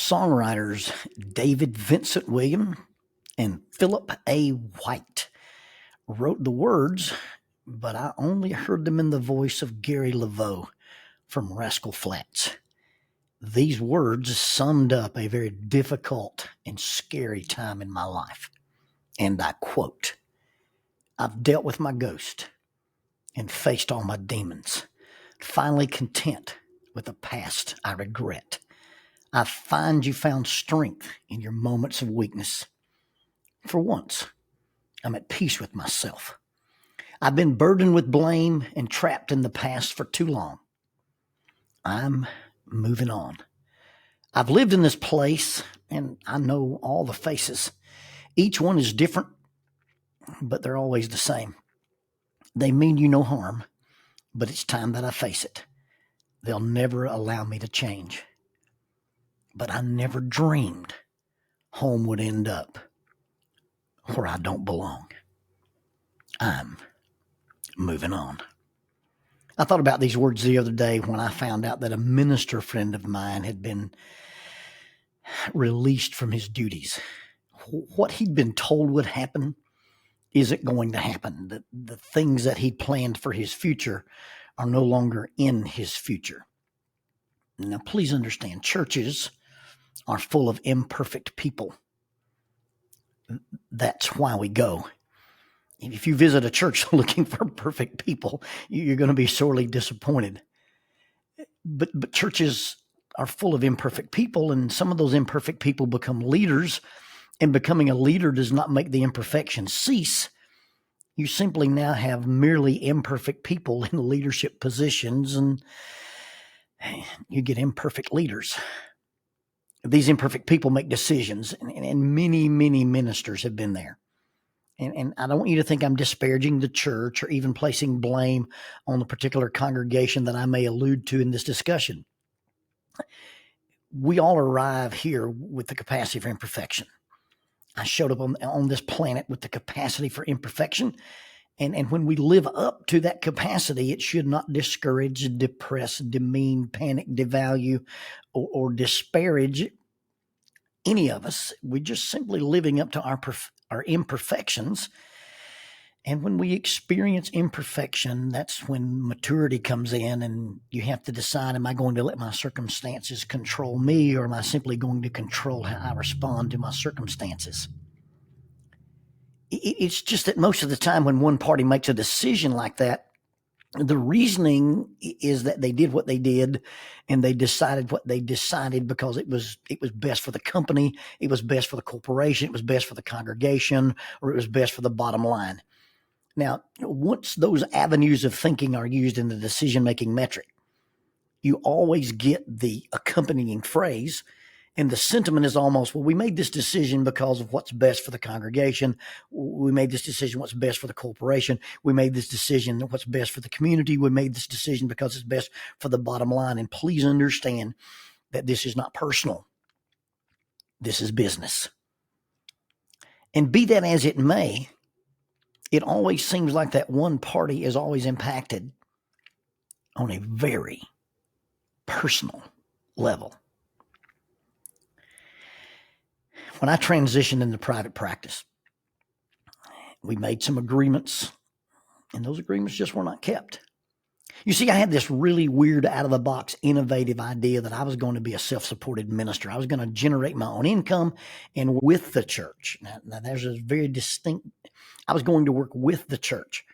songwriters David Vincent Williams and Philip A. White wrote the words, but I only heard them in the voice of Gary Laveau from Rascal Flatts. These words summed up a very difficult and scary time in my life. And I quote, "I've dealt with my ghost and faced all my demons, finally content with a past I regret. I find you found strength in your moments of weakness. For once, I'm at peace with myself. I've been burdened with blame and trapped in the past for too long. I'm moving on. I've lived in this place and I know all the faces. Each one is different, but they're always the same. They mean you no harm, but it's time that I face it. They'll never allow me to change. But I never dreamed home would end up where I don't belong. I'm moving on." I thought about these words the other day when I found out that a minister friend of mine had been released from his duties. What he'd been told would happen isn't going to happen. The things that he planned for his future are no longer in his future. Now, please understand, churches are full of imperfect people. That's why we go. If you visit a church looking for perfect people, you're going to be sorely disappointed. But churches are full of imperfect people, and some of those imperfect people become leaders, and becoming a leader does not make the imperfections cease. You simply now have merely imperfect people in leadership positions, and you get imperfect leaders. These imperfect people make decisions, and many, many ministers have been there. And I don't want you to think I'm disparaging the church or even placing blame on the particular congregation that I may allude to in this discussion. We all arrive here with the capacity for imperfection. I showed up on this planet with the capacity for imperfection. And when we live up to that capacity, it should not discourage, depress, demean, panic, devalue, or disparage any of us. We're just simply living up to our imperfections. And when we experience imperfection, that's when maturity comes in, and you have to decide, am I going to let my circumstances control me, or am I simply going to control how I respond to my circumstances? It's just that most of the time when one party makes a decision like that, the reasoning is that they did what they did and they decided what they decided because it was best for the company, it was best for the corporation, it was best for the congregation, or it was best for the bottom line. Now, once those avenues of thinking are used in the decision-making metric, you always get the accompanying phrase, and the sentiment is almost, well, we made this decision because of what's best for the congregation. We made this decision what's best for the corporation. We made this decision what's best for the community. We made this decision because it's best for the bottom line. And please understand that this is not personal. This is business. And be that as it may, it always seems like that one party is always impacted on a very personal level. When I transitioned into private practice, we made some agreements, and those agreements just were not kept. You see, I had this really weird, out-of-the-box, innovative idea that I was going to be a self-supported minister. I was going to generate my own income and with the church. Now there's a very distinct, I was going to work with the church.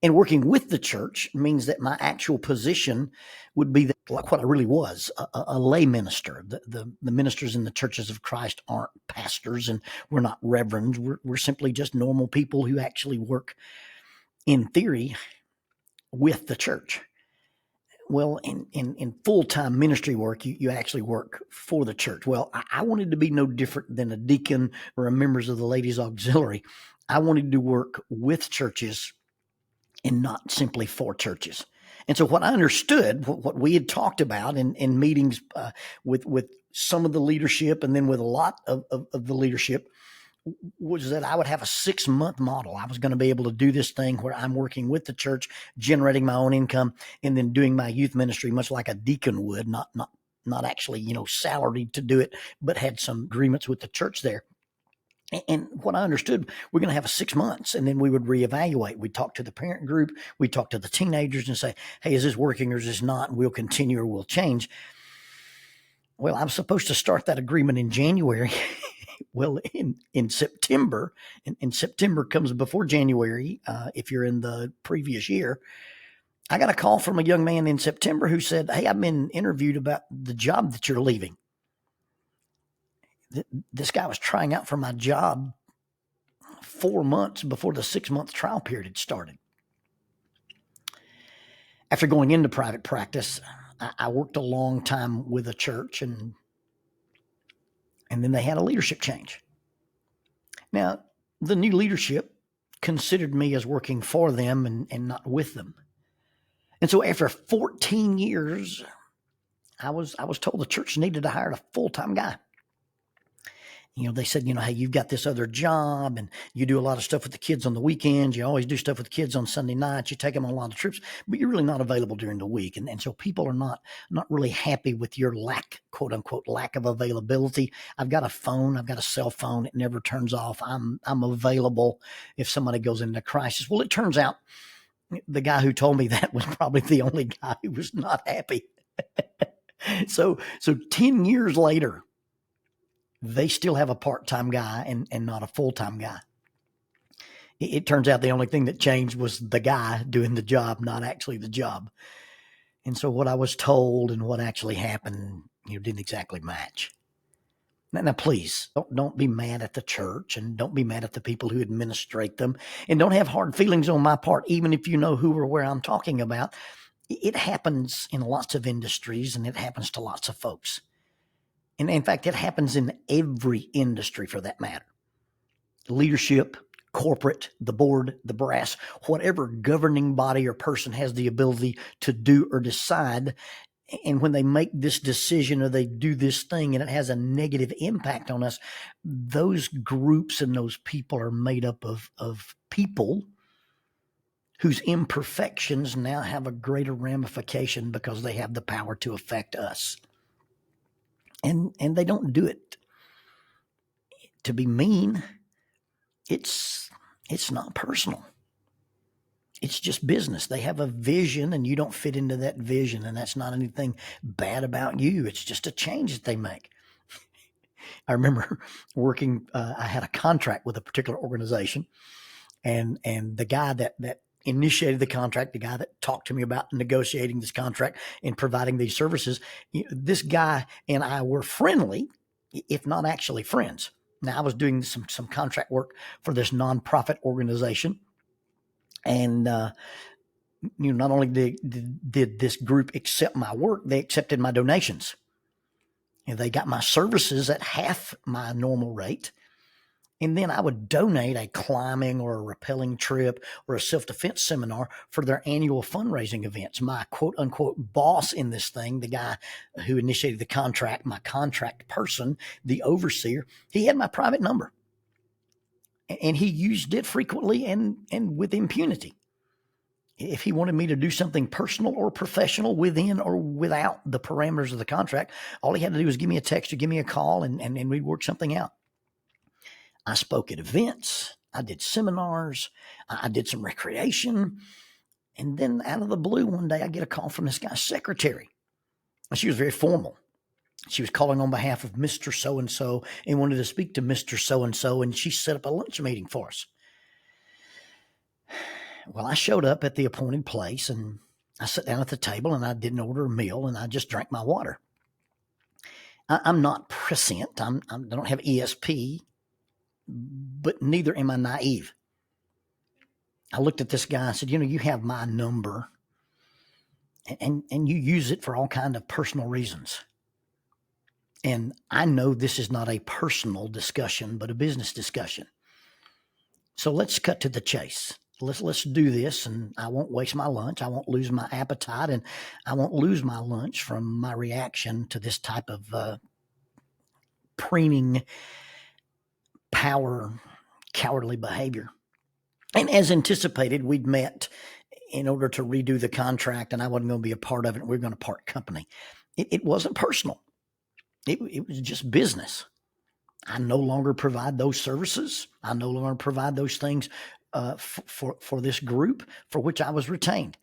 And working with the church means that my actual position would be like what I really was, a lay minister. The ministers in the churches of Christ aren't pastors, and we're not reverends. We're simply just normal people who actually work, in theory, with the church. Well, in full-time ministry work, you actually work for the church. Well, I wanted to be no different than a deacon or a members of the ladies' auxiliary. I wanted to work with churches and not simply for churches. And so what I understood, what we had talked about in meetings with some of the leadership and then with a lot of the leadership, was that I would have a 6-month model. I was going to be able to do this thing where I'm working with the church, generating my own income, and then doing my youth ministry much like a deacon would, not not actually, salaried to do it, but had some agreements with the church there. And what I understood, we're going to have 6 months, and then we would reevaluate. We'd talk to the parent group, we'd talk to the teenagers and say, hey, is this working or is this not? And we'll continue or we'll change. Well, I'm supposed to start that agreement in January. Well, in September, and September comes before January, if you're in the previous year, I got a call from a young man in September who said, hey, I've been interviewed about the job that you're leaving. This guy was trying out for my job 4 months before the 6-month trial period had started. After going into private practice, I worked a long time with a church, and then they had a leadership change. Now, the new leadership considered me as working for them and not with them. And so after 14 years, I was told the church needed to hire a full-time guy. They said, hey, you've got this other job and you do a lot of stuff with the kids on the weekends. You always do stuff with the kids on Sunday nights. You take them on a lot of trips, but you're really not available during the week. And so people are not really happy with your quote unquote, lack of availability. I've got a phone. I've got a cell phone. It never turns off. I'm available if somebody goes into crisis. Well, it turns out the guy who told me that was probably the only guy who was not happy. So 10 years later, they still have a part-time guy and not a full-time guy. It turns out the only thing that changed was the guy doing the job, not actually the job. And so what I was told and what actually happened, didn't exactly match. Now, please don't be mad at the church, and don't be mad at the people who administrate them, and don't have hard feelings on my part, even if you know who or where I'm talking about. It happens in lots of industries, and it happens to lots of folks. And in fact, it happens in every industry for that matter. Leadership, corporate, the board, the brass, whatever governing body or person has the ability to do or decide. And when they make this decision or they do this thing and it has a negative impact on us, those groups and those people are made up of people whose imperfections now have a greater ramification because they have the power to affect us. And they don't do it to be mean. It's not personal. It's just business. They have a vision and you don't fit into that vision, and that's not anything bad about you. It's just a change that they make. I remember working, I had a contract with a particular organization, and the guy that initiated the contract, the guy that talked to me about negotiating this contract and providing these services, this guy and I were friendly, if not actually friends. Now, I was doing some contract work for this nonprofit organization, and not only did this group accept my work, they accepted my donations. And they got my services at half my normal rate. And then I would donate a climbing or a rappelling trip or a self-defense seminar for their annual fundraising events. My quote unquote boss in this thing, the guy who initiated the contract, my contract person, the overseer, he had my private number. And he used it frequently and with impunity. If he wanted me to do something personal or professional within or without the parameters of the contract, all he had to do was give me a text or give me a call, and we'd work something out. I spoke at events. I did seminars. I did some recreation. And then out of the blue, one day I get a call from this guy's secretary. She was very formal. She was calling on behalf of Mr. So-and-so and wanted to speak to Mr. So-and-so, and she set up a lunch meeting for us. Well, I showed up at the appointed place, and I sat down at the table, and I didn't order a meal, and I just drank my water. I'm not prescient. I don't have ESP, but neither am I naive. I looked at this guy and said, you have my number, and you use it for all kinds of personal reasons. And I know this is not a personal discussion, but a business discussion. So let's cut to the chase. Let's do this, and I won't waste my lunch. I won't lose my appetite, and I won't lose my lunch from my reaction to this type of preening, power, cowardly behavior. And as anticipated, we'd met in order to redo the contract, and I wasn't going to be a part of it. We were going to part company. It wasn't personal. It was just business. I no longer provide those services. I no longer provide those things for this group for which I was retained.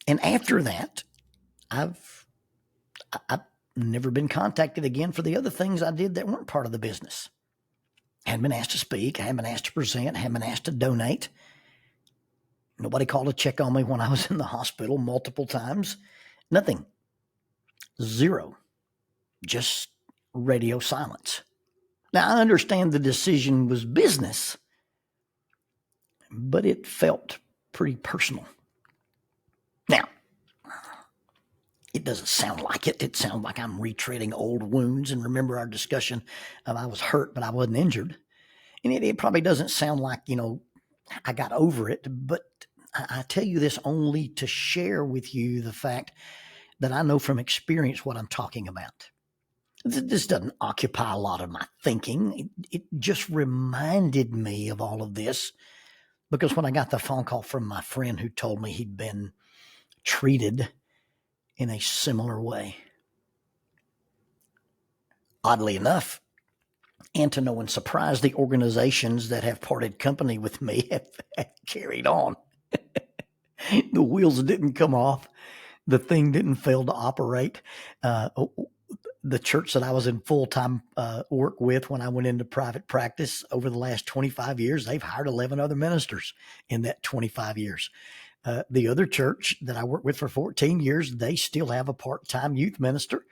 And after that, I've never been contacted again for the other things I did that weren't part of the business. I hadn't been asked to speak. I hadn't been asked to present. I hadn't been asked to donate. Nobody called to check on me when I was in the hospital multiple times. Nothing. Zero. Just radio silence. Now, I understand the decision was business, but it felt pretty personal. Now, it doesn't sound like it. It sounds like I'm retreading old wounds. And remember our discussion of I was hurt, but I wasn't injured. And it probably doesn't sound like, I got over it. But I tell you this only to share with you the fact that I know from experience what I'm talking about. This doesn't occupy a lot of my thinking. It just reminded me of all of this because when I got the phone call from my friend who told me he'd been treated in a similar way. Oddly enough, and to no one's surprise, the organizations that have parted company with me have carried on. The wheels didn't come off. The thing didn't fail to operate. The church that I was in full-time work with when I went into private practice over the last 25 years, they've hired 11 other ministers in that 25 years. The other church that I worked with for 14 years, they still have a part-time youth minister.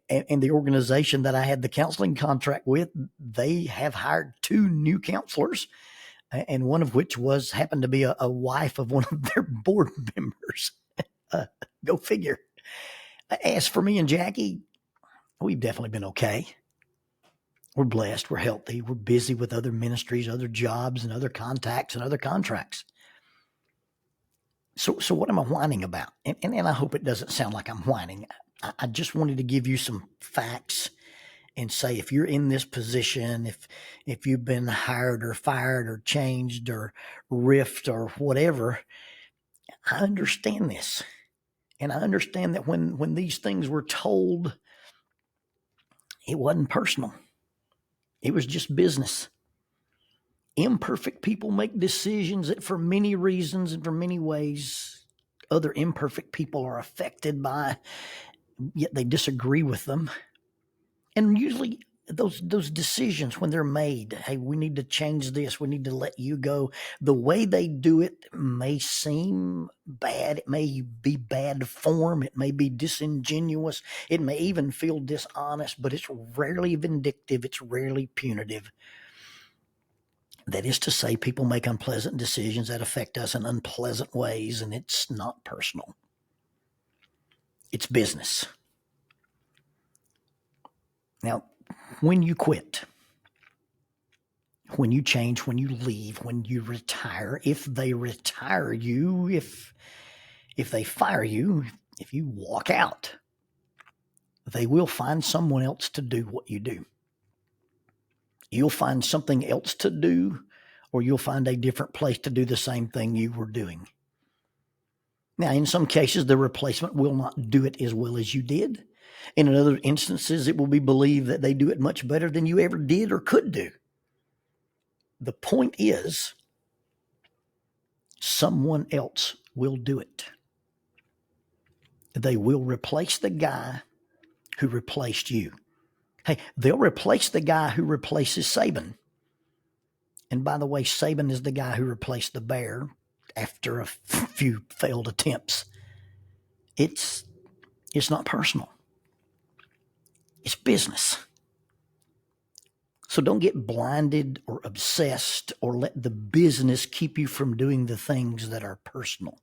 And the organization that I had the counseling contract with, they have hired 2 new counselors, and one of which happened to be a wife of one of their board members. Go figure. As for me and Jackie, we've definitely been okay. We're blessed. We're healthy. We're busy with other ministries, other jobs, and other contacts and other contracts. So what am I whining about? And I hope it doesn't sound like I'm whining. I just wanted to give you some facts and say if you're in this position, if you've been hired or fired or changed or riffed or whatever, I understand this. And I understand that when these things were told, it wasn't personal. It was just business. Imperfect people make decisions that for many reasons and for many ways, other imperfect people are affected by, yet they disagree with them. And usually those decisions when they're made, hey, we need to change this, we need to let you go, the way they do it may seem bad. It may be bad form. It may be disingenuous. It may even feel dishonest, but it's rarely vindictive. It's rarely punitive. That is to say, people make unpleasant decisions that affect us in unpleasant ways, and it's not personal. It's business. Now, when you quit, when you change, when you leave, when you retire, if they retire you, if they fire you, if you walk out, they will find someone else to do what you do. You'll find something else to do, or you'll find a different place to do the same thing you were doing. Now, in some cases, the replacement will not do it as well as you did. And in other instances, it will be believed that they do it much better than you ever did or could do. The point is, someone else will do it. They will replace the guy who replaced you. Hey, they'll replace the guy who replaces Saban. And by the way, Saban is the guy who replaced the Bear after a few failed attempts. It's not personal. It's business. So don't get blinded or obsessed or let the business keep you from doing the things that are personal.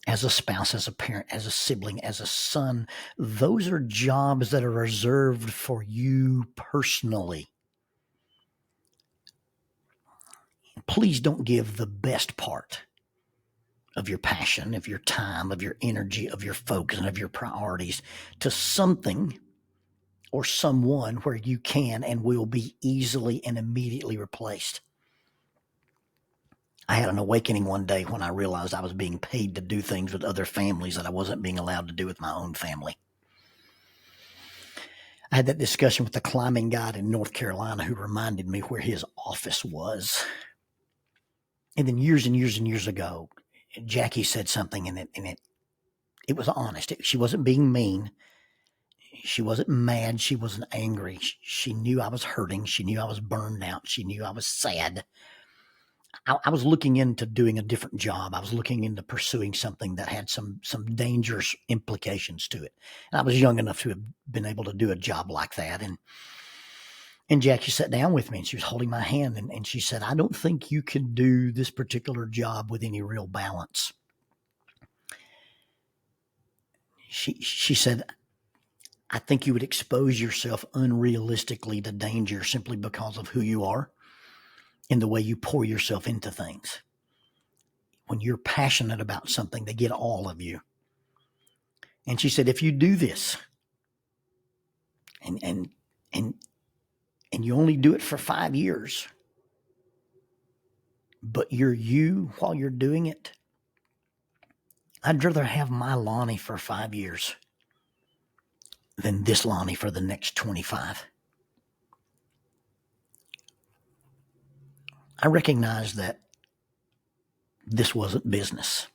As a spouse, as a parent, as a sibling, as a son, those are jobs that are reserved for you personally. Please don't give the best part of your passion, of your time, of your energy, of your focus, and of your priorities to something or someone where you can and will be easily and immediately replaced. I had an awakening one day when I realized I was being paid to do things with other families that I wasn't being allowed to do with my own family. I had that discussion with the climbing guide in North Carolina who reminded me where his office was. And then years and years and years ago, Jackie said something, and it was honest. She wasn't being mean. She wasn't mad. She wasn't angry. She knew I was hurting. She knew I was burned out. She knew I was sad. I was looking into doing a different job. I was looking into pursuing something that had some dangerous implications to it. And I was young enough to have been able to do a job like that. And Jackie sat down with me, and she was holding my hand, and she said, I don't think you can do this particular job with any real balance. She said, I think you would expose yourself unrealistically to danger simply because of who you are and the way you pour yourself into things. When you're passionate about something, they get all of you. And she said, if you do this and you only do it for 5 years, but you're you while you're doing it, I'd rather have my Lonnie for 5 years than this Lonnie for the next 25. I recognize that this wasn't business.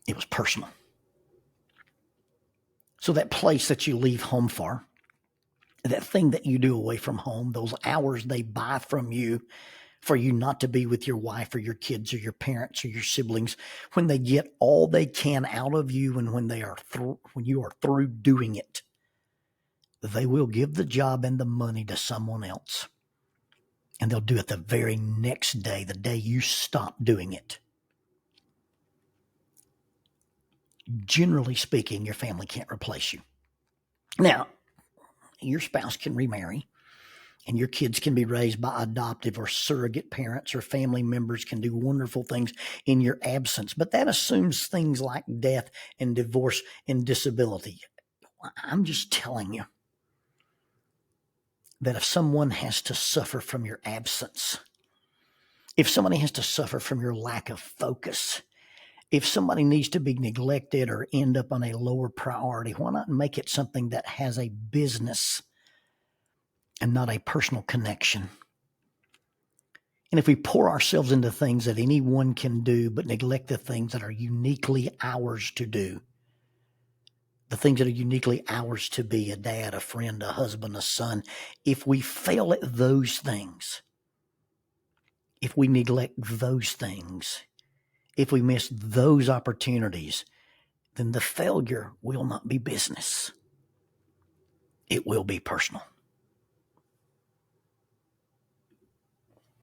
It was personal. So that place that you leave home for, that thing that you do away from home, those hours they buy from you for you not to be with your wife or your kids or your parents or your siblings, when they get all they can out of you and when you are through doing it, they will give the job and the money to someone else. And they'll do it the very next day, the day you stop doing it. Generally speaking, your family can't replace you. Now, your spouse can remarry, and your kids can be raised by adoptive or surrogate parents, or family members can do wonderful things in your absence. But that assumes things like death and divorce and disability. I'm just telling you that if someone has to suffer from your absence, if somebody has to suffer from your lack of focus, if somebody needs to be neglected or end up on a lower priority, why not make it something that has a business and not a personal connection? And if we pour ourselves into things that anyone can do, but neglect the things that are uniquely ours to do, the things that are uniquely ours to be, a dad, a friend, a husband, a son, if we fail at those things, if we neglect those things, if we miss those opportunities, then the failure will not be business. It will be personal.